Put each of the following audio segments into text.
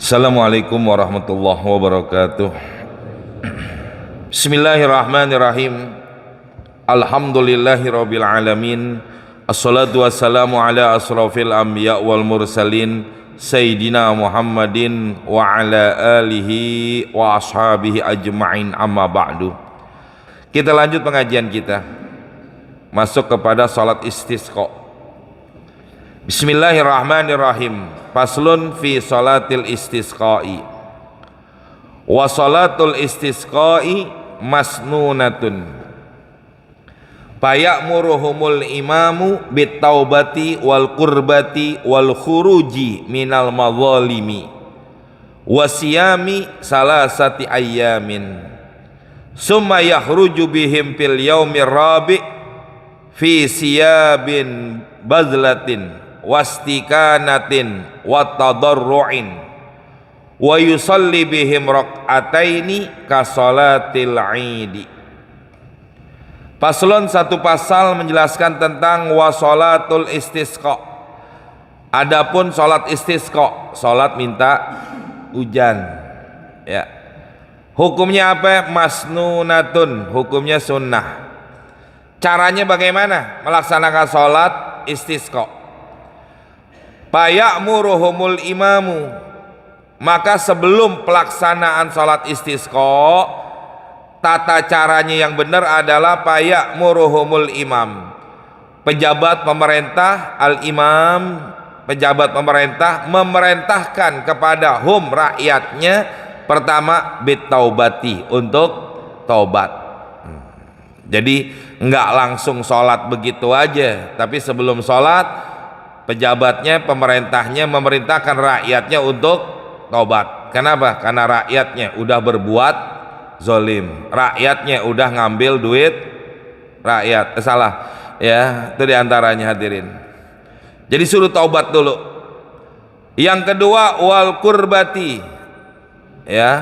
Assalamualaikum warahmatullahi wabarakatuh. Bismillahirrahmanirrahim. Alhamdulillahirabbil alamin. Assalatu wassalamu ala asrafil anbiya wal mursalin Sayyidina Muhammadin wa ala alihi wa ashabihi ajma'in, amma ba'du. Kita lanjut pengajian kita, masuk kepada salat istisqa. Bismillahirrahmanirrahim. Faslun fi salatil istisqa'i. Wa salatul istisqa'i masnunatun. Faya'muruhumul imamu bittaubati wal qurbati wal khuruji minal madzalimi wasiyami salasati ayyamin. Summa yahruju bihim fil yaumir rabi' fi siyabin bazlatin wastikanatin wa tadarru'in wa yusalli bihim rak'ataini ka salatil 'idi. Paslon, satu pasal menjelaskan tentang wasolatul istisqa. Adapun salat istisqa, salat minta hujan, ya. Hukumnya apa? Masnunatun, hukumnya sunnah. Caranya bagaimana melaksanakan salat istisqa? Faya'muruhumul imamu, maka sebelum pelaksanaan salat istisqa, tata caranya yang benar adalah faya'muruhumul imam, pejabat pemerintah, al-imam, pejabat pemerintah memerintahkan kepada rakyatnya, pertama bitaubati, untuk taubat. Jadi enggak langsung sholat begitu aja, tapi sebelum sholat pejabatnya, pemerintahnya memerintahkan rakyatnya untuk taubat. Kenapa? Karena rakyatnya udah berbuat zolim, rakyatnya udah ngambil duit rakyat, salah ya, itu diantaranya hadirin. Jadi suruh taubat dulu. Yang kedua wal kurbati, ya.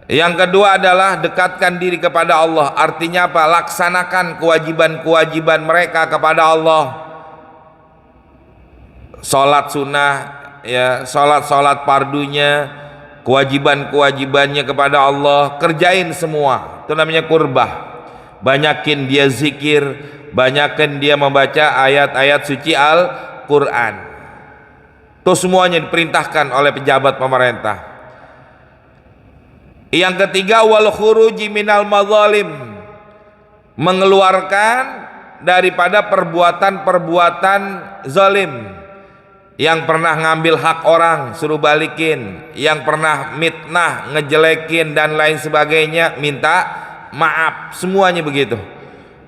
Yang kedua adalah dekatkan diri kepada Allah. Artinya apa? Laksanakan kewajiban-kewajiban mereka kepada Allah. Salat sunnah, ya, salat fardunya, kewajiban-kewajibannya kepada Allah, kerjain semua. Itu namanya kurbah. Banyakin dia zikir, banyakin dia membaca ayat-ayat suci Al-Quran. Itu semuanya diperintahkan oleh pejabat pemerintah. Yang ketiga wal khuruji minal madzalim, mengeluarkan daripada perbuatan-perbuatan zalim. Yang pernah ngambil hak orang suruh balikin, yang pernah mitnah, ngejelekin dan lain sebagainya minta maaf, semuanya begitu.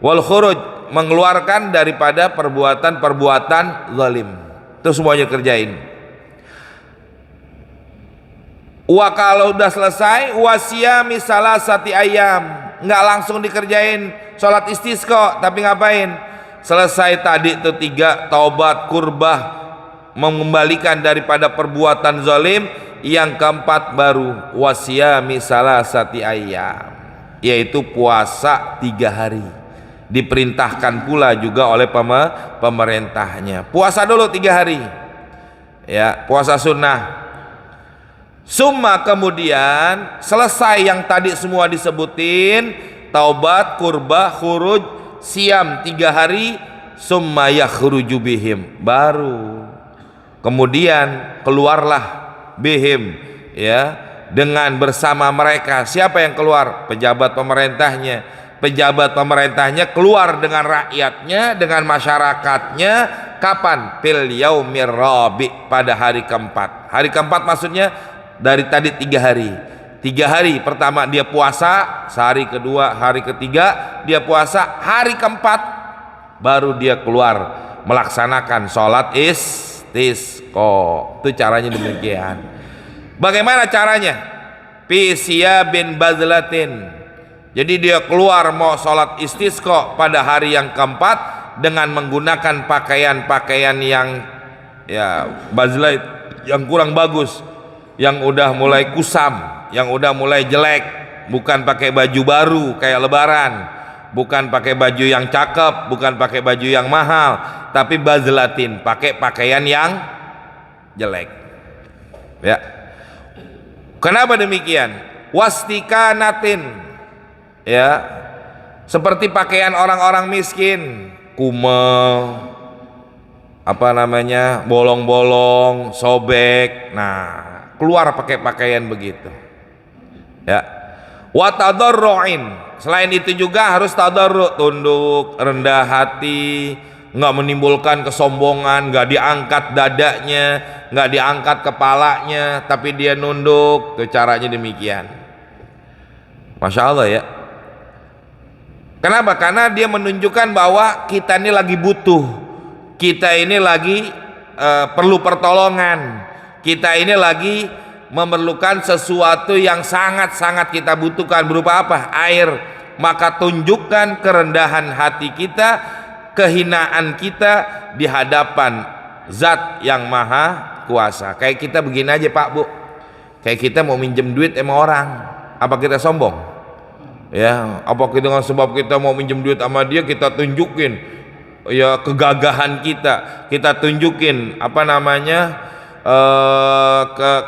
Wal khuruj, mengeluarkan daripada perbuatan-perbuatan zalim. Itu semuanya kerjain. Wa kalau udah selesai wasiyami salasati ayam, nggak langsung dikerjain sholat istisqa, tapi ngapain? Selesai tadi itu 3, taubat, kurbah, mengembalikan daripada perbuatan zalim. Yang keempat baru wasiyami salasati ayyam, yaitu puasa 3 hari. Diperintahkan pula juga oleh pemerintahnya. Puasa dulu 3 hari, ya, puasa sunnah. Summa, kemudian selesai yang tadi semua disebutin, taubat, kurbah, khuruj, siam 3 hari, summa yakhruju bihim, baru kemudian keluarlah bihim, ya, dengan bersama mereka. Siapa yang keluar? Pejabat pemerintahnya. Pejabat pemerintahnya keluar dengan rakyatnya, dengan masyarakatnya. Kapan? Fil yaumir rabi, pada hari keempat. Hari keempat maksudnya dari tadi 3 hari. 3 hari pertama dia puasa, sehari kedua, hari ketiga dia puasa, hari keempat baru dia keluar melaksanakan sholat istisqa. Itu caranya demikian. Bagaimana caranya? Fi siyabin bazlatin. Jadi dia keluar mau sholat istisqa pada hari yang keempat dengan menggunakan pakaian-pakaian yang, ya, bazlat, yang kurang bagus, yang udah mulai kusam, yang udah mulai jelek. Bukan pakai baju baru kayak lebaran, bukan pakai baju yang cakep, bukan pakai baju yang mahal, tapi bazlatin, pakai pakaian yang jelek, ya. Kenapa demikian? Wastikanatin, ya, seperti pakaian orang-orang miskin, kumel, apa namanya, bolong-bolong, sobek. Nah, keluar pakai pakaian begitu, ya. Wa tadarru'in, selain itu juga harus tadarru', tunduk, rendah hati, nggak menimbulkan kesombongan, nggak diangkat dadanya, nggak diangkat kepalanya, tapi dia nunduk. Tuh caranya demikian. Masya Allah ya. Kenapa? Karena dia menunjukkan bahwa kita ini lagi butuh, kita ini lagi perlu pertolongan, kita ini lagi memerlukan sesuatu yang sangat-sangat kita butuhkan. Berupa apa? Air. Maka tunjukkan kerendahan hati kita, kehinaan kita di hadapan Zat yang Maha Kuasa. Kayak kita begini aja Pak Bu, kayak kita mau minjem duit sama orang, apa kita sombong? Ya, apa kita dengan sebab kita mau minjem duit sama dia kita tunjukin ya kegagahan kita tunjukin apa namanya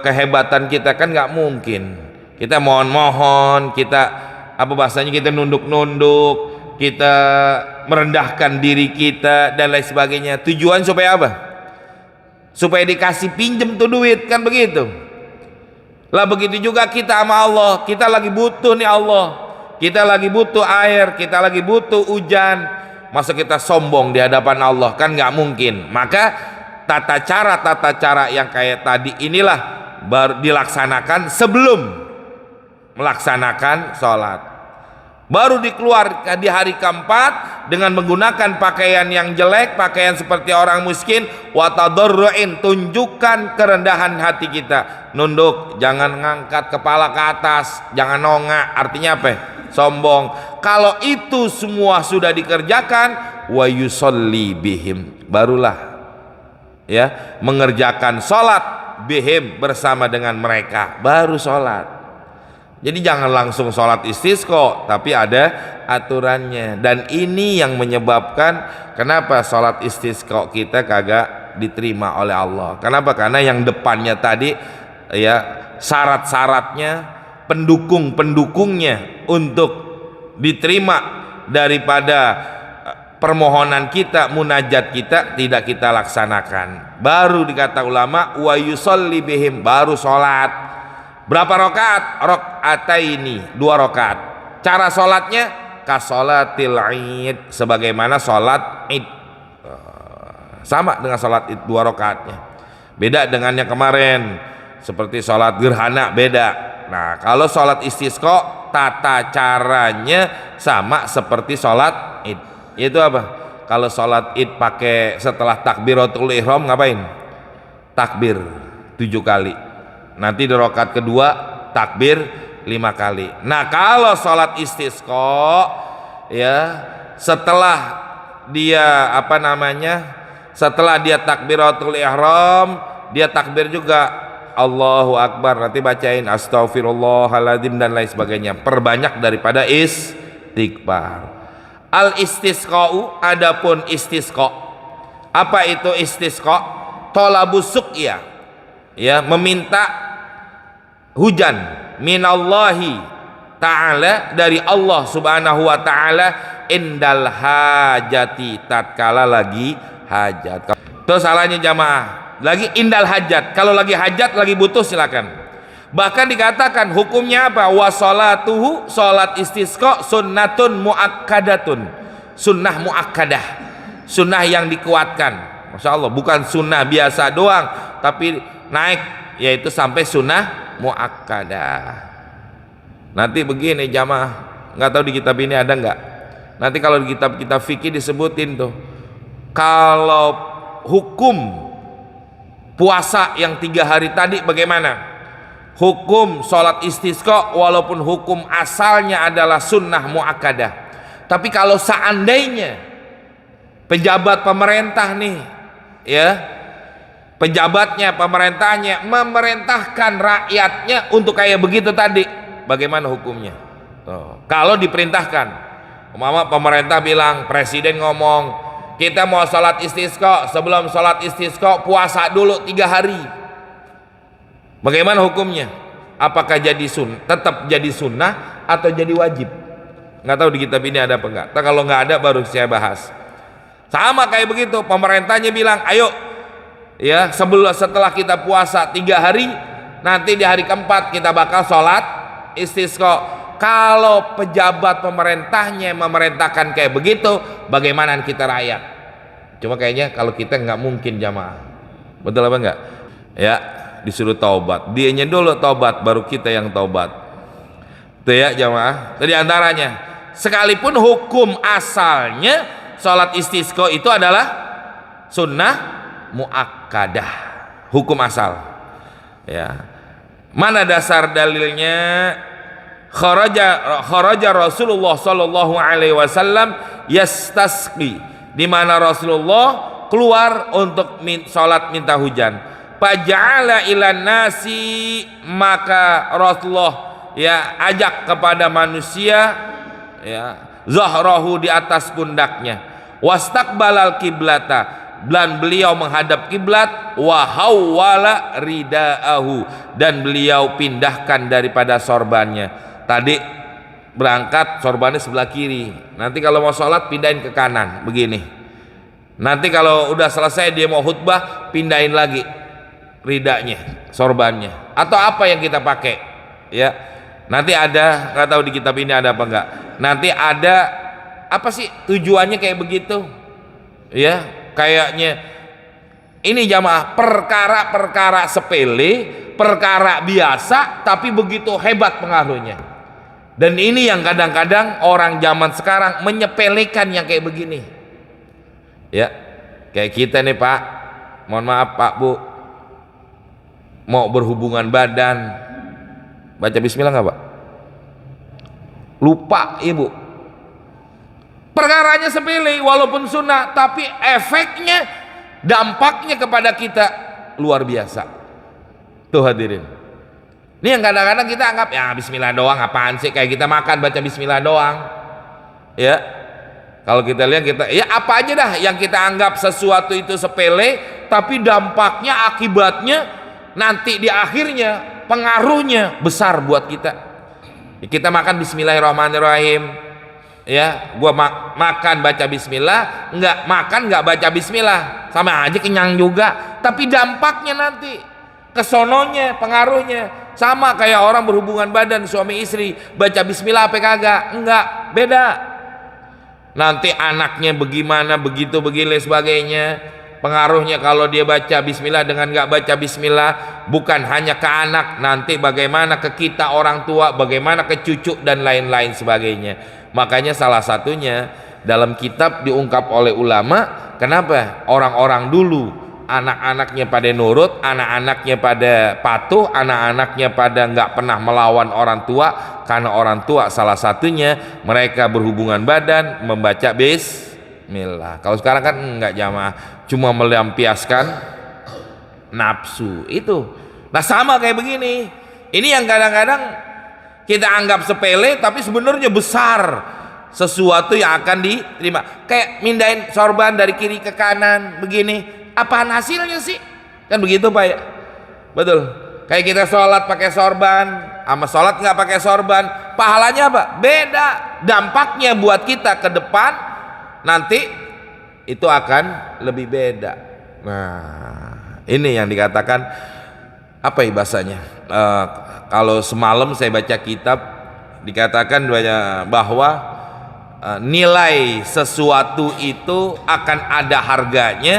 kehebatan kita? Kan nggak mungkin. Kita mohon-mohon, kita apa bahasanya, kita nunduk-nunduk, kita merendahkan diri kita dan lain sebagainya. Tujuan supaya apa? Supaya dikasih pinjem tuh duit, kan begitu. Lah begitu juga kita sama Allah, kita lagi butuh nih Allah, kita lagi butuh air, kita lagi butuh hujan. Masa kita sombong di hadapan Allah? Kan nggak mungkin. Maka tata cara yang kayak tadi inilah baru dilaksanakan sebelum melaksanakan sholat. Baru dikeluarkan di hari keempat dengan menggunakan pakaian yang jelek, pakaian seperti orang miskin. Wa tadarru'in, tunjukkan kerendahan hati kita, nunduk, jangan ngangkat kepala ke atas, jangan nongak. Artinya apa? Sombong. Kalau itu semua sudah dikerjakan, wa yusolli bihim, barulah ya mengerjakan sholat bihim, bersama dengan mereka, baru sholat. Jadi jangan langsung sholat istisqa, tapi ada aturannya. Dan ini yang menyebabkan kenapa sholat istisqa kita kagak diterima oleh Allah. Kenapa? Karena yang depannya tadi ya syarat-syaratnya, pendukung-pendukungnya untuk diterima daripada permohonan kita, munajat kita, tidak kita laksanakan. Baru dikata ulama wa yusolli bihim, baru sholat. Berapa rakaat? Rakaataini, 2 rakaat. Cara sholatnya kasolatil id, sebagaimana sholat id, sama dengan sholat id, 2 rakaatnya. Beda dengan yang kemarin seperti sholat gerhana, beda. Nah, kalau sholat istisqa tata caranya sama seperti sholat id. Itu apa? Kalau sholat id pakai setelah takbiratul ihram ngapain? Takbir 7 kali. Nanti di rakaat kedua takbir 5 kali. Nah, kalau sholat istisqa ya setelah dia apa namanya, setelah dia takbiratul ihram, dia takbir juga Allahu Akbar, nanti bacain astaghfirullahaladzim dan lain sebagainya. Perbanyak daripada istighfar. Al istisqa'u, adapun istisqa. Apa itu istisqa? Thalabus suqya, ya, meminta hujan minallahi ta'ala, dari Allah subhanahu wa ta'ala, indal hajati, tatkala lagi hajat. Itu salahnya jamaah, lagi indal hajat. Kalau lagi hajat, lagi butuh, silakan. Bahkan dikatakan hukumnya apa? Wa sholatuhu, sholat istisqa, sunnatun muakkadatun, sunnah muakkadah, sunnah yang dikuatkan. Masya Allah, bukan sunnah biasa doang, tapi naik, yaitu sampai sunnah muakkadah. Nanti begini jamaah, nggak tahu di kitab ini ada nggak? Nanti kalau di kitab fikih disebutin tuh, kalau hukum puasa yang 3 hari tadi bagaimana? Hukum sholat istisqa walaupun hukum asalnya adalah sunnah muakkadah, tapi kalau seandainya pejabat pemerintah nih, ya, pejabatnya, pemerintahnya memerintahkan rakyatnya untuk kayak begitu tadi, bagaimana hukumnya? Kalau diperintahkan, umpama pemerintah bilang, presiden ngomong, kita mau sholat istisqa, sebelum sholat istisqa puasa dulu 3 hari, bagaimana hukumnya? apakah jadi tetap jadi sunnah atau jadi wajib. Nggak tahu di kitab ini ada apa enggak. Kalau nggak ada baru saya bahas. Sama kayak begitu, pemerintahnya bilang, ayo ya setelah kita puasa 3 hari, nanti di hari keempat kita bakal sholat istisqa. Kalau pejabat pemerintahnya memerintahkan kayak begitu, bagaimana kita rakyat? Cuma kayaknya kalau kita nggak mungkin jamaah. Betul apa enggak? Ya, disuruh taubat. Dianya dulu taubat, baru kita yang taubat. Itu ya jamaah. Jadi antaranya, sekalipun hukum asalnya sholat istisqa itu adalah sunnah muakkadah, hukum asal. Ya. Mana dasar dalilnya? Kharaja Rasulullah sallallahu alaihi wasallam yastasqi, di mana Rasulullah keluar untuk salat minta hujan. Faja'ala ilan nasi, maka Rasulullah ya ajak kepada manusia ya zahrahu, di atas pundaknya, wastaqbalal kiblata, dan beliau menghadap kiblat, wa hawwala ridaahu, dan beliau pindahkan daripada sorbannya. Tadi berangkat sorbannya sebelah kiri, nanti kalau mau sholat pindahin ke kanan begini. Nanti kalau udah selesai dia mau khutbah, pindahin lagi ridanya, sorbannya, atau apa yang kita pakai ya. Nanti ada, nggak tahu di kitab ini ada apa enggak, nanti ada apa sih tujuannya kayak begitu ya. Kayaknya ini jamaah perkara-perkara sepele, perkara biasa, tapi begitu hebat pengaruhnya. Dan ini yang kadang-kadang orang zaman sekarang menyepelekan yang kayak begini ya. Kayak kita nih Pak, mohon maaf Pak Bu, mau berhubungan badan, baca bismillah nggak Pak? Lupa Ibu. Perkaranya sepele walaupun sunnah, tapi efeknya, dampaknya kepada kita luar biasa. Tuh hadirin, ini yang kadang-kadang kita anggap ya bismillah doang, apaan sih, kayak kita makan baca bismillah doang ya. Kalau kita lihat, kita ya apa aja dah yang kita anggap sesuatu itu sepele, tapi dampaknya, akibatnya nanti di akhirnya pengaruhnya besar buat kita. Kita makan bismillahirrahmanirrahim ya, gua makan baca bismillah, nggak makan nggak baca bismillah, sama aja kenyang juga, tapi dampaknya nanti kesononya, pengaruhnya sama kayak orang berhubungan badan suami istri, baca bismillah apa kagak? Enggak, beda. Nanti anaknya bagaimana, begitu begini sebagainya. Pengaruhnya kalau dia baca bismillah dengan nggak baca bismillah, bukan hanya ke anak, nanti bagaimana ke kita orang tua, bagaimana ke cucu dan lain-lain sebagainya. Makanya salah satunya dalam kitab diungkap oleh ulama, kenapa orang-orang dulu anak-anaknya pada nurut, anak-anaknya pada patuh, anak-anaknya pada nggak pernah melawan orang tua, karena orang tua salah satunya mereka berhubungan badan membaca bismillah. Kalau sekarang kan nggak jamaah, cuma melampiaskan nafsu itu. Nah sama kayak begini, ini yang kadang-kadang kita anggap sepele tapi sebenarnya besar, sesuatu yang akan diterima. Kayak mindahin sorban dari kiri ke kanan begini, apaan hasilnya sih? Kan begitu Pak ya? Betul. Kayak kita sholat pakai sorban sama sholat nggak pakai sorban, pahalanya apa? Beda. Dampaknya buat kita ke depan nanti itu akan lebih beda. Nah ini yang dikatakan apa ya bahasanya, kalau semalam saya baca kitab dikatakan bahwa nilai sesuatu itu akan ada harganya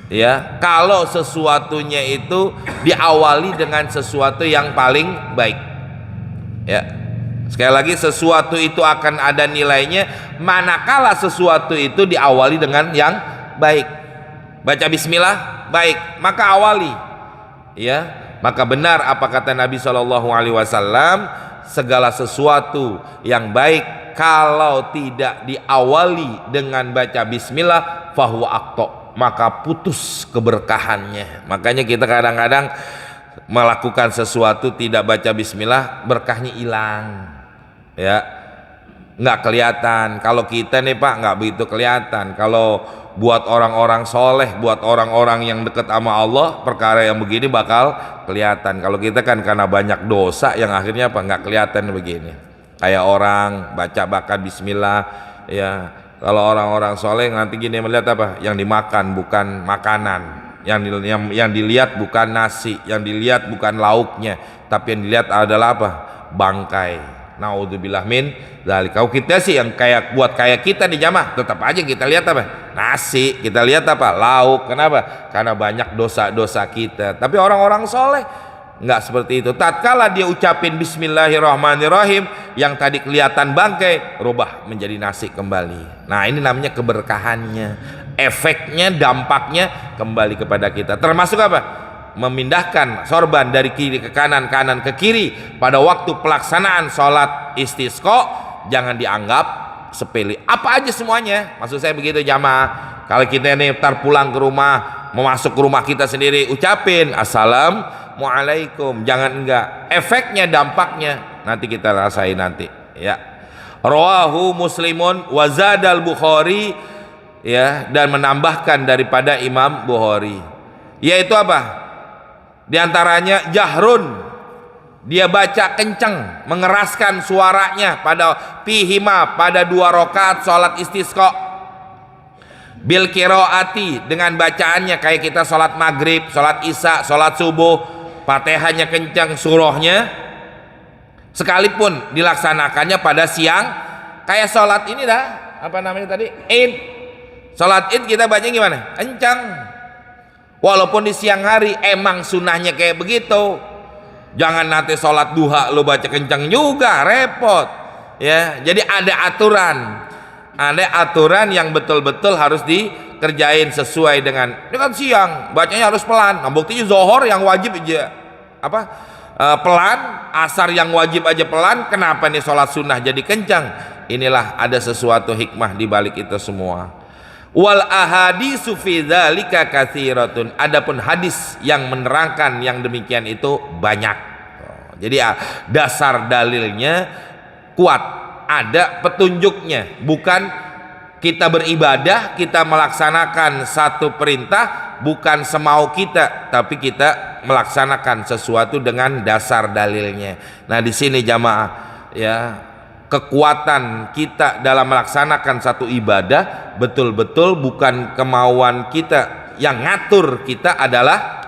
ya kalau sesuatunya itu diawali dengan sesuatu yang paling baik ya. Sekali lagi, sesuatu itu akan ada nilainya manakala sesuatu itu diawali dengan yang baik. Baca bismillah baik, maka awali ya. Maka benar apa kata Nabi SAW, segala sesuatu yang baik kalau tidak diawali dengan baca bismillah fahuwa aqta, maka putus keberkahannya. Makanya kita kadang-kadang melakukan sesuatu tidak baca bismillah, berkahnya hilang ya, nggak kelihatan. Kalau kita nih Pak nggak begitu kelihatan. Kalau buat orang-orang soleh, buat orang-orang yang dekat sama Allah, perkara yang begini bakal kelihatan. Kalau kita kan karena banyak dosa yang akhirnya apa, nggak kelihatan begini. Kayak orang baca bismillah, ya. Kalau orang-orang soleh nanti gini melihat apa? Yang dimakan bukan makanan, yang dilihat bukan nasi, yang dilihat bukan lauknya, tapi yang dilihat adalah apa? Bangkai. Naudzubillah min dzalik. Kalau kita sih yang buat kayak kita di jamaah, tetap aja kita lihat apa? Nasi, kita lihat apa? Lauk. Kenapa? Karena banyak dosa-dosa kita. Tapi orang-orang soleh nggak seperti itu. Tatkala dia ucapin bismillahirrahmanirrahim, yang tadi kelihatan bangkai rubah menjadi nasi kembali. Nah, ini namanya keberkahannya, efeknya, dampaknya kembali kepada kita. Termasuk apa? Memindahkan sorban dari kiri ke kanan, kanan ke kiri pada waktu pelaksanaan sholat istisqa. Jangan dianggap sepele. Apa aja semuanya, maksud saya begitu jamaah. Kalau kita ini ntar pulang ke rumah, mau masuk ke rumah kita sendiri, ucapin assalamualaikum. Jangan enggak, efeknya, dampaknya nanti kita rasain nanti, ya. Rawahu Muslimun wa zadal Bukhari, ya, dan menambahkan daripada Imam Bukhari, yaitu apa? Di antaranya jahrun, dia baca kencang, mengeraskan suaranya pada pihima, pada 2 rakaat sholat istisqa. Bil qiraati, dengan bacaannya kayak kita sholat maghrib, sholat isya, sholat subuh, Fatihahnya kencang, surahnya. Sekalipun dilaksanakannya pada siang, kayak sholat ini dah, apa namanya tadi, Id. Sholat Id kita baca gimana? Kencang. Walaupun di siang hari emang sunnahnya kayak begitu. Jangan nanti sholat duha lo baca kencang juga, repot, ya. Jadi ada aturan yang betul-betul harus dikerjain sesuai dengan. Ini kan siang, bacanya harus pelan. Nah, buktinya zohor yang wajib aja pelan, asar yang wajib aja pelan. Kenapa nih sholat sunnah jadi kencang? Inilah ada sesuatu hikmah di balik itu semua. Wal ahadisu fi dzalika katsiratun. Adapun hadis yang menerangkan yang demikian itu banyak. Jadi dasar dalilnya kuat, ada petunjuknya. Bukan kita beribadah, kita melaksanakan satu perintah bukan semau kita, tapi kita melaksanakan sesuatu dengan dasar dalilnya. Nah, di sini jamaah, ya, kekuatan kita dalam melaksanakan satu ibadah betul-betul bukan kemauan kita, yang ngatur kita adalah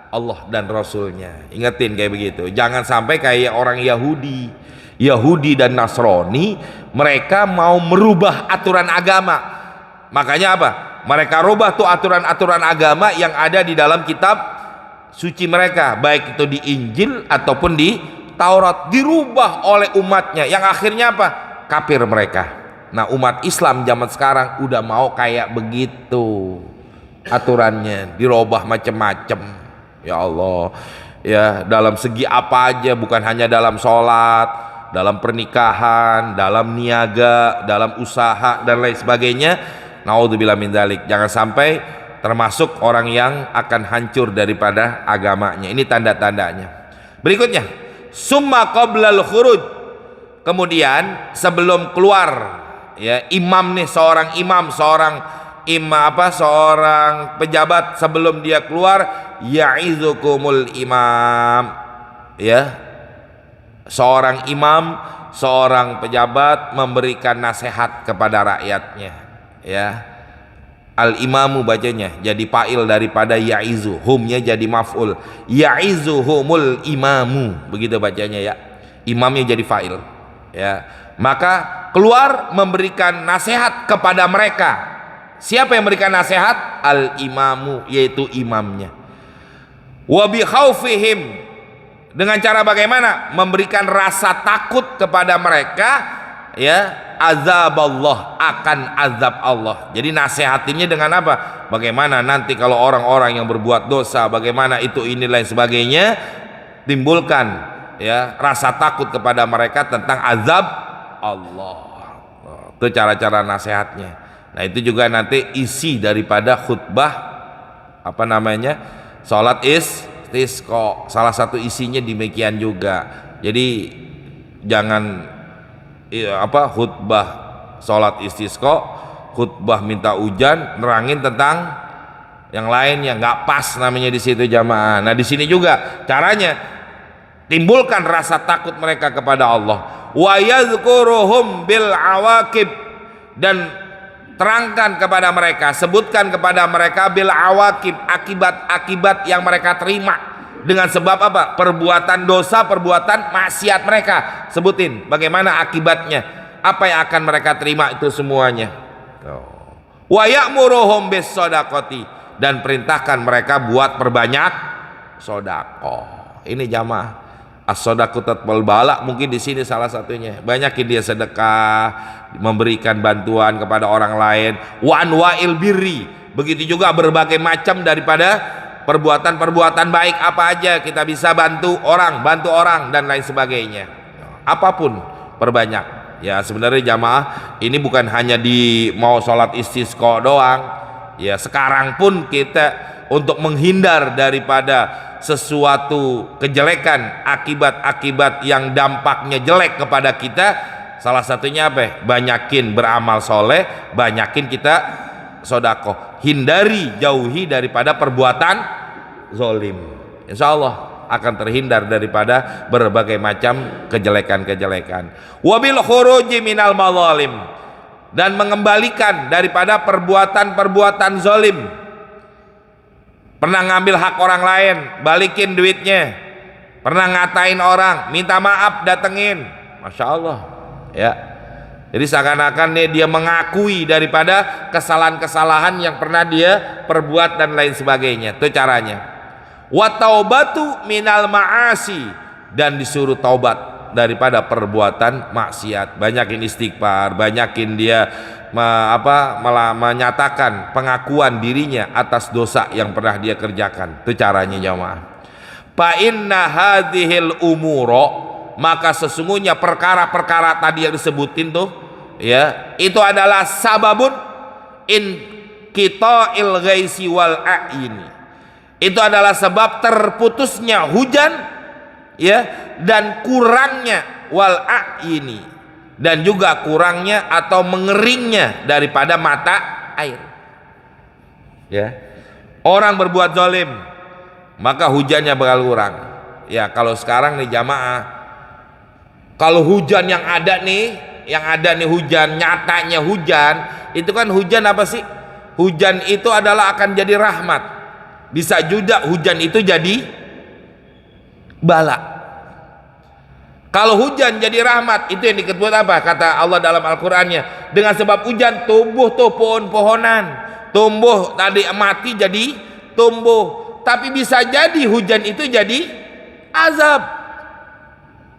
Allah dan Rasulnya. Ingetin kayak begitu. Jangan sampai kayak orang Yahudi dan Nasrani, mereka mau merubah aturan agama. Makanya apa? Mereka rubah tuh aturan-aturan agama yang ada di dalam kitab suci mereka, baik itu di Injil ataupun di Taurat, dirubah oleh umatnya, yang akhirnya apa? Kafir mereka. Nah, umat Islam zaman sekarang udah mau kayak begitu, aturannya dirubah macam-macam. Ya Allah, ya, dalam segi apa aja, bukan hanya dalam sholat, dalam pernikahan, dalam niaga, dalam usaha dan lain sebagainya. Naudzubillah min dzalik. Jangan sampai termasuk orang yang akan hancur daripada agamanya. Ini tanda-tandanya. Berikutnya, summa qablal khuruj, kemudian sebelum keluar, ya, imam nih, seorang pejabat, sebelum dia keluar, ya'izukumul imam, ya, seorang imam, seorang pejabat memberikan nasihat kepada rakyatnya, ya. Al imamu bacanya jadi fa'il daripada ya'izu, humnya jadi maf'ul, ya'izuhumul imamu, begitu bacanya, ya. Imamnya jadi fa'il, ya. Maka keluar memberikan nasihat kepada mereka. Siapa yang memberikan nasihat? Al imamu, yaitu imamnya. Wa bi khaufihim, dengan cara bagaimana? Memberikan rasa takut kepada mereka, ya, azab Allah, akan azab Allah. Jadi nasihatinnya dengan apa? Bagaimana nanti kalau orang-orang yang berbuat dosa, bagaimana itu, ini lain sebagainya, timbulkan, ya, rasa takut kepada mereka tentang azab Allah. Itu cara-cara nasihatnya. Nah, itu juga nanti isi daripada khutbah salat istisqa. Salah satu isinya demikian juga. Jadi jangan khutbah salat istisqa khutbah minta hujan, nerangin tentang yang lainnya, nggak pas namanya di situ jamaah. Nah di sini juga caranya timbulkan rasa takut mereka kepada Allah. Wa yadhkuruhum bil awaqib, dan terangkan kepada mereka, sebutkan kepada mereka bil awaqib, akibat-akibat yang mereka terima dengan sebab apa? Perbuatan dosa, perbuatan maksiat mereka. Sebutin bagaimana akibatnya, apa yang akan mereka terima itu semuanya. Wa ya'muruhum bis shadaqati, dan perintahkan mereka buat perbanyak sedekah. Ini jamaah, as-shadaqatu tatbal bala, mungkin di sini salah satunya. Banyakin dia sedekah, memberikan bantuan kepada orang lain. Wa anwa'il birri, begitu juga berbagai macam daripada perbuatan-perbuatan baik apa aja kita bisa bantu orang dan lain sebagainya. Apapun perbanyak. Ya sebenarnya jamaah ini bukan hanya di mau sholat istisqa doang. Ya sekarang pun kita untuk menghindar daripada sesuatu kejelekan, akibat-akibat yang dampaknya jelek kepada kita, salah satunya apa? Banyakin beramal soleh, banyakin kita sedekah, jauhi daripada perbuatan zalim. Insya Allah akan terhindar daripada berbagai macam kejelekan-kejelekan. Wabil khuruji minal mazalim, dan mengembalikan daripada perbuatan-perbuatan zalim. Pernah ngambil hak orang lain, balikin duitnya. Pernah ngatain orang, minta maaf, datengin. Masya Allah, ya. Jadi seakan-akan dia mengakui daripada kesalahan-kesalahan yang pernah dia perbuat dan lain sebagainya. Itu caranya. Wa taubatu minal ma'asi, dan disuruh taubat daripada perbuatan maksiat. Banyakin istighfar, banyakin dia menyatakan pengakuan dirinya atas dosa yang pernah dia kerjakan. Itu caranya jamaah. Fa inna hadhil umuro, maka sesungguhnya perkara-perkara tadi yang disebutin tuh ya, itu adalah sababun in qita'il ghaisi wal a'ini. Itu adalah sebab terputusnya hujan ya, dan kurangnya wal a'ini, dan juga kurangnya atau mengeringnya daripada mata air. Ya. Orang berbuat zalim, maka hujannya bakal kurang. Ya, kalau sekarang nih jamaah, kalau hujan yang ada nih hujan, nyatanya hujan, itu kan hujan apa sih? Hujan itu adalah akan jadi rahmat. Bisa juga hujan itu jadi bala. Kalau hujan jadi rahmat, itu yang disebut apa? Kata Allah dalam Al-Qur'annya, dengan sebab hujan tumbuh tuh pohon-pohonan, tumbuh tadi mati jadi tumbuh. Tapi bisa jadi hujan itu jadi azab.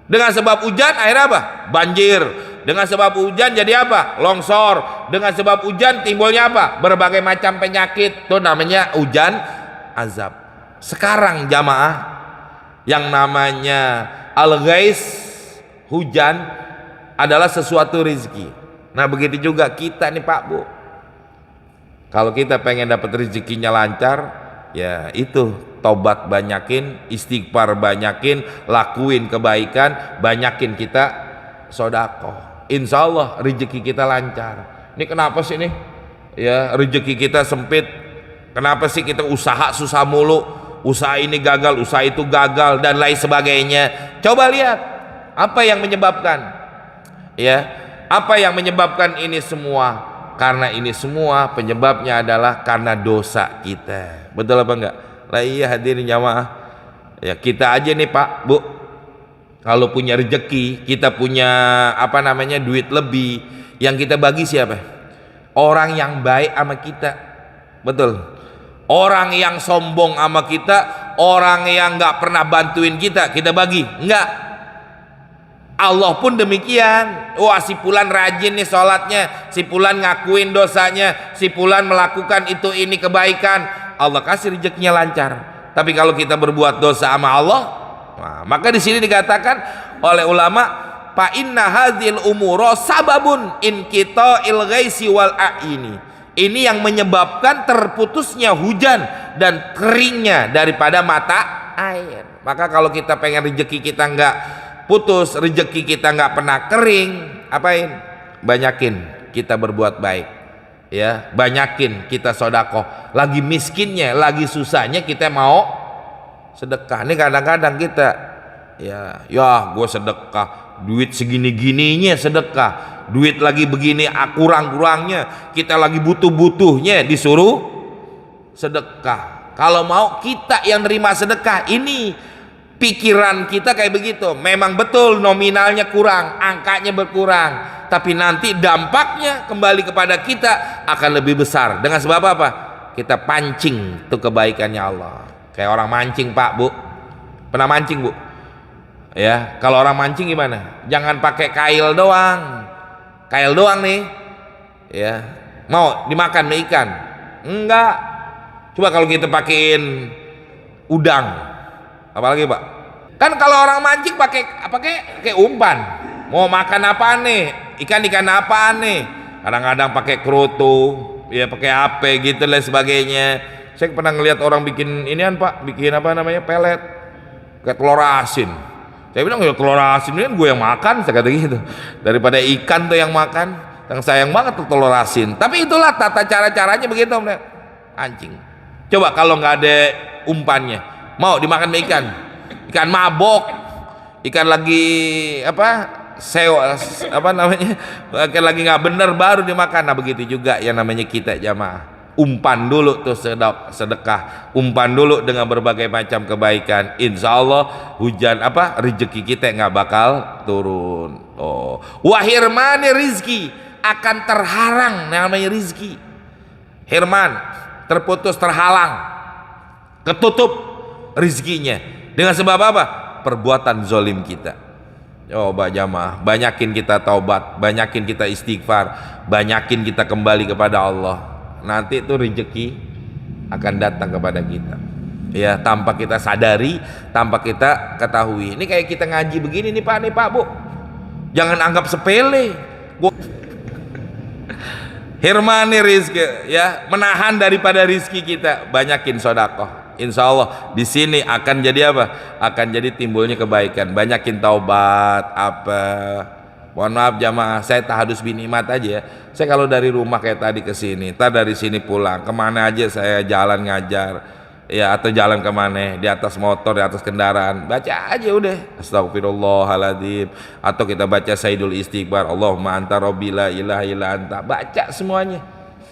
Dengan sebab hujan akhirnya apa? Banjir. Dengan sebab hujan jadi apa? Longsor. Dengan sebab hujan timbulnya apa? Berbagai macam penyakit. Itu namanya hujan azab. Sekarang jamaah, yang namanya al-ghais, hujan, adalah sesuatu rezeki. Nah begitu juga kita nih Pak Bu, kalau kita pengen dapat rezekinya lancar, ya itu tobat banyakin, istighfar banyakin, lakuin kebaikan, banyakin kita sedekah. Insya Allah rezeki kita lancar. Ini kenapa sih nih? Ya rezeki kita sempit. Kenapa sih kita usaha susah mulu, usaha ini gagal, usaha itu gagal dan lain sebagainya. Coba lihat apa yang menyebabkan, ya, apa yang menyebabkan ini semua? Karena ini semua penyebabnya adalah karena dosa kita. Betul apa enggak? Lah iya hadirin jamaah. Ya kita aja nih Pak Bu, kalau punya rezeki, kita punya duit lebih, yang kita bagi siapa? Orang yang baik sama kita. Betul. Orang yang sombong sama kita, orang yang nggak pernah bantuin kita bagi, enggak. Allah pun demikian. Wah si fulan rajin nih sholatnya, si fulan ngakuin dosanya, si fulan melakukan itu ini kebaikan, Allah kasih rezekinya lancar. Tapi kalau kita berbuat dosa sama Allah, nah, maka di sini dikatakan oleh ulama, fa inna hadzil umuro sababun in qita'il ghaisi wal a'ini. Ini yang menyebabkan terputusnya hujan dan keringnya daripada mata air. Maka kalau kita pengen rezeki kita nggak putus, rezeki kita nggak pernah kering, apain? Banyakin kita berbuat baik. Ya, banyakin kita sodakoh. Lagi miskinnya, lagi susahnya kita mau sedekah. Ini kadang-kadang kita ya gue sedekah, duit segini-gininya sedekah, duit lagi begini kurang-kurangnya, kita lagi butuh-butuhnya disuruh sedekah. Kalau mau kita yang nerima sedekah, ini pikiran kita kayak begitu. Memang betul nominalnya kurang, angkanya berkurang, tapi nanti dampaknya kembali kepada kita akan lebih besar. Dengan sebab apa? Kita pancing tuh kebaikannya Allah. Kayak orang mancing, Pak, Bu. Pernah mancing, Bu? Ya, kalau orang mancing gimana? Jangan pakai kail doang. Kail doang nih. Ya. Mau dimakan sama ikan? Enggak. Coba kalau kita pakein udang. Apalagi, Pak? Kan kalau orang mancing pakai umpan. Mau makan apa nih? Ikan apa nih? Kadang-kadang pakai kerutu, ya pakai apa gitu dan sebagainya. Saya pernah ngelihat orang bikin inian, Pak, bikin apa namanya, pelet, kayak telur asin. Saya bilang, ya telur asin ini kan gue yang makan, saya kata gitu. Daripada ikan tuh yang makan, yang sayang banget tuh telur asin. Tapi itulah tata caranya begitu, mancing. Coba kalau nggak ada umpannya, mau dimakan ikan? Ikan mabok, ikan lagi ikan lagi nggak bener baru dimakan. Nah begitu juga yang namanya kita jamaah. Umpan dulu tuh sedekah, umpan dulu dengan berbagai macam kebaikan. Insya Allah hujan rezeki kita nggak bakal turun. Wahirmani rizki, akan terhalang namanya rizki. Hirman, terputus, terhalang, ketutup rizkinya. Dengan sebab apa? Perbuatan zolim kita. Coba jamaah, banyakin kita taubat, banyakin kita istighfar, banyakin kita kembali kepada Allah. Nanti itu rezeki akan datang kepada kita. Ya, tanpa kita sadari, tanpa kita ketahui. Ini kayak kita ngaji begini nih Pak, Bu. Jangan anggap sepele. Hirmani rizki, ya, menahan daripada rizki kita, banyakin sedekah. Insya Allah di sini akan jadi apa? Akan jadi timbulnya kebaikan. Banyakin taubat Mohon maaf jamaah, saya tahadus binimat aja ya. Saya kalau dari rumah kayak tadi ke sini, dari sini pulang, kemana aja saya jalan ngajar, ya atau jalan kemana, di atas motor, di atas kendaraan, baca aja udah. Astagfirullahaladzim. Atau kita baca Sayyidul Istighfar, Allahumma anta rabbi la ilaha illa anta. Baca semuanya.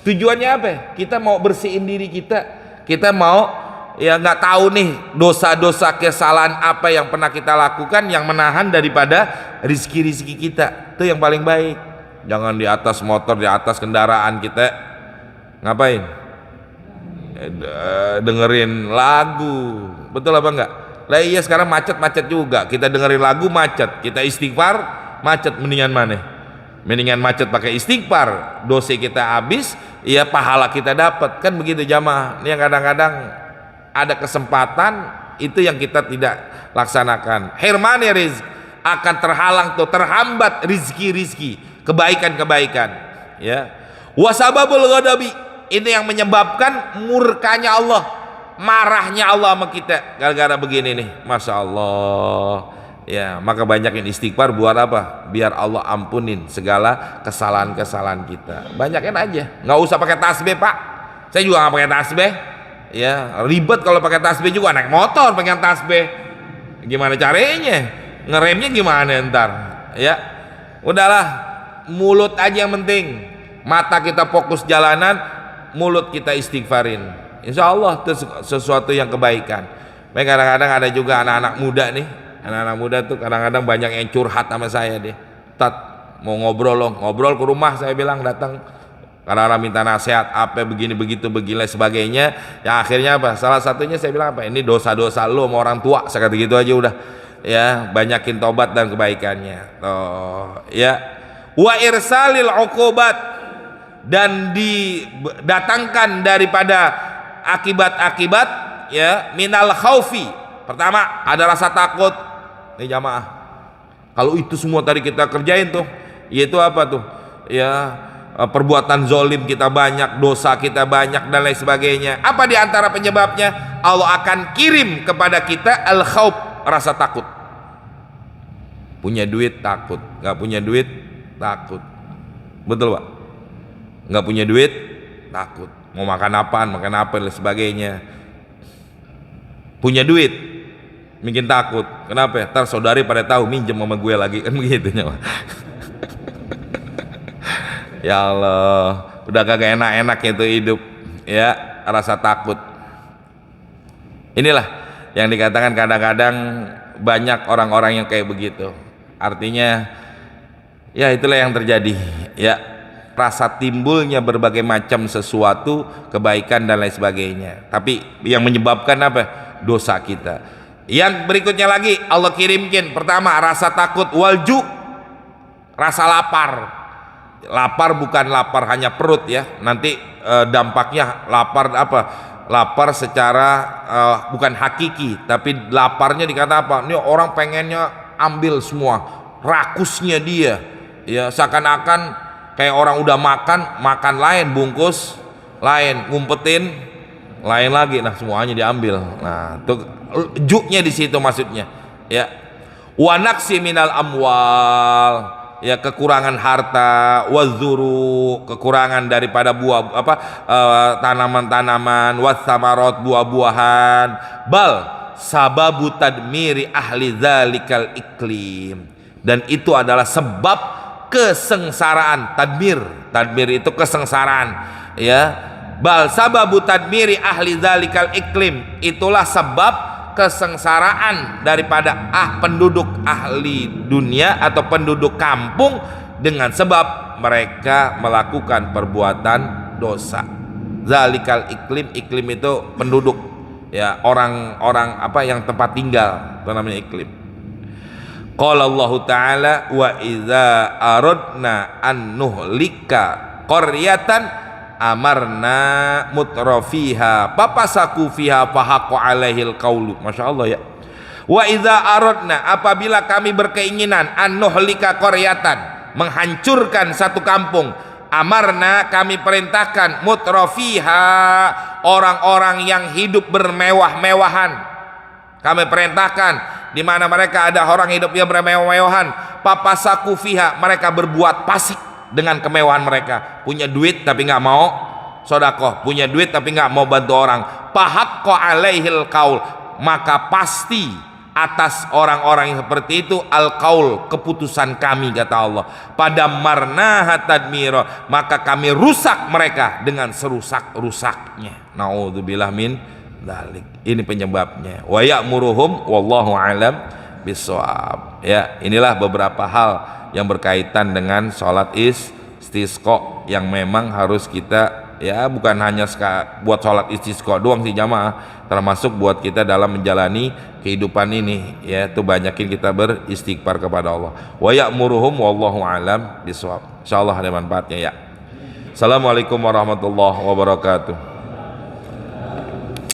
Tujuannya apa? Kita mau bersihin diri kita. Kita mau nggak tahu nih dosa-dosa kesalahan apa yang pernah kita lakukan yang menahan daripada rizki kita. Itu yang paling baik. Jangan di atas motor, di atas kendaraan kita ngapain? Dengerin lagu. Betul apa enggak? Lah iya, sekarang macet juga. Kita dengerin lagu macet, kita istighfar macet. Mendingan mana? Mendingan macet pakai istighfar, dosa kita habis, ya pahala kita dapat. Kan begitu jamaah. Ini yang kadang-kadang ada kesempatan itu yang kita tidak laksanakan. Hirmani rizki, akan terhalang tuh, terhambat rizki, kebaikan-kebaikan. Ya. Wasababul ghadabi, ini yang menyebabkan murkanya Allah, marahnya Allah sama kita gara-gara begini nih. Masya Allah. Ya, maka banyakin istighfar buat apa? Biar Allah ampunin segala kesalahan-kesalahan kita. Banyakin aja, nggak usah pakai tasbih Pak. Saya juga nggak pakai tasbih. Ya, ribet kalau pakai tasbih juga, naik motor pakai tasbih. Gimana caranya? Ngeremnya gimana ntar? Ya, udahlah, mulut aja yang penting. Mata kita fokus jalanan, mulut kita istighfarin. Insya Allah itu sesuatu yang kebaikan. Baik, kadang-kadang ada juga anak-anak muda nih. Anak-anak muda tuh kadang-kadang banyak yang curhat sama saya deh. Tat, mau ngobrol ke rumah, saya bilang datang. Karena orang minta nasihat apa begini begitu begini sebagainya, ya akhirnya apa? Salah satunya saya bilang apa? Ini dosa-dosa lo sama orang tua, saya kata gitu aja udah. Ya, banyakin tobat dan kebaikannya. Ya. Wa irsalil uqubat, dan didatangkan daripada akibat-akibat, ya, minal khaufi. Pertama, ada rasa takut. Nih jamaah. Kalau itu semua tadi kita kerjain tuh, yaitu apa tuh? Ya, perbuatan zolim kita banyak, dosa kita banyak dan lain sebagainya. Apa di antara penyebabnya? Allah akan kirim kepada kita al-khauf, rasa takut. Punya duit takut, nggak punya duit takut. Betul Pak? nggak punya duit takut, mau makan apaan, makan apa dan sebagainya. Punya duit bikin takut, kenapa? Ntar saudari pada tahu minjem sama gue lagi, kan begitu nyawa. Ya Allah, udah kagak enak-enak itu hidup, ya rasa takut. Inilah yang dikatakan kadang-kadang banyak orang-orang yang kayak begitu. Artinya ya itulah yang terjadi, ya rasa timbulnya berbagai macam sesuatu, kebaikan dan lain sebagainya. Tapi yang menyebabkan apa? Dosa kita. Yang berikutnya lagi Allah kirimkan, pertama rasa takut, walju, rasa lapar. Lapar bukan lapar hanya perut ya, nanti dampaknya lapar apa? Lapar secara bukan hakiki, tapi laparnya dikata apa? Ini orang pengennya ambil semua, rakusnya dia, ya seakan-akan kayak orang udah makan lain, bungkus lain, ngumpetin lain lagi, nah semuanya diambil. Nah, tuh juknya di situ maksudnya, ya. Wa naqsi minal amwal, ya kekurangan harta, wazuru, kekurangan daripada buah apa tanaman-tanaman, wasamarot, buah-buahan, bal sababu tadmiri ahli dzalikal iklim, dan itu adalah sebab kesengsaraan. Tadmir itu kesengsaraan, ya. Bal sababu tadmiri ahli dzalikal iklim, itulah sebab kesengsaraan daripada penduduk ahli dunia atau penduduk kampung dengan sebab mereka melakukan perbuatan dosa. Zalikal iklim, iklim itu penduduk, ya orang-orang apa yang tempat tinggal, itu namanya iklim. Qala Allah Ta'ala wa idza aradna an nuhlika qaryatan amarna mutrafiha papasaku fiha fahaqqu alaihil qaulu. Masya Allah ya. Wa idza aradna, apabila kami berkeinginan, an nuhlika qaryatan, menghancurkan satu kampung, amarna, kami perintahkan, mutrafiha, orang-orang yang hidup bermewah-mewahan, kami perintahkan di mana mereka ada orang hidup yang bermewah-mewahan, papasaku fiha, mereka berbuat fasik dengan kemewahan mereka. Punya duit tapi nggak mau sodakoh, punya duit tapi nggak mau bantu orang, fahaqqu alaihil qaul, maka pasti atas orang-orang yang seperti itu al-qaul, keputusan kami, kata Allah, pada marnaha tadmiro, maka kami rusak mereka dengan serusak-rusaknya. Naudzubillah min dzalik. Ini penyebabnya. Wa ya'muruhum wallahu alam bisawab. Ya, inilah beberapa hal yang berkaitan dengan sholat istisqa yang memang harus kita, ya bukan hanya buat sholat istisqa doang sih jamaah, termasuk buat kita dalam menjalani kehidupan ini, ya itu banyakin kita beristighfar kepada Allah. Wa ya'muruhum wallahu alam bisawab. Insyaallah ada manfaatnya ya. Assalamualaikum warahmatullahi wabarakatuh.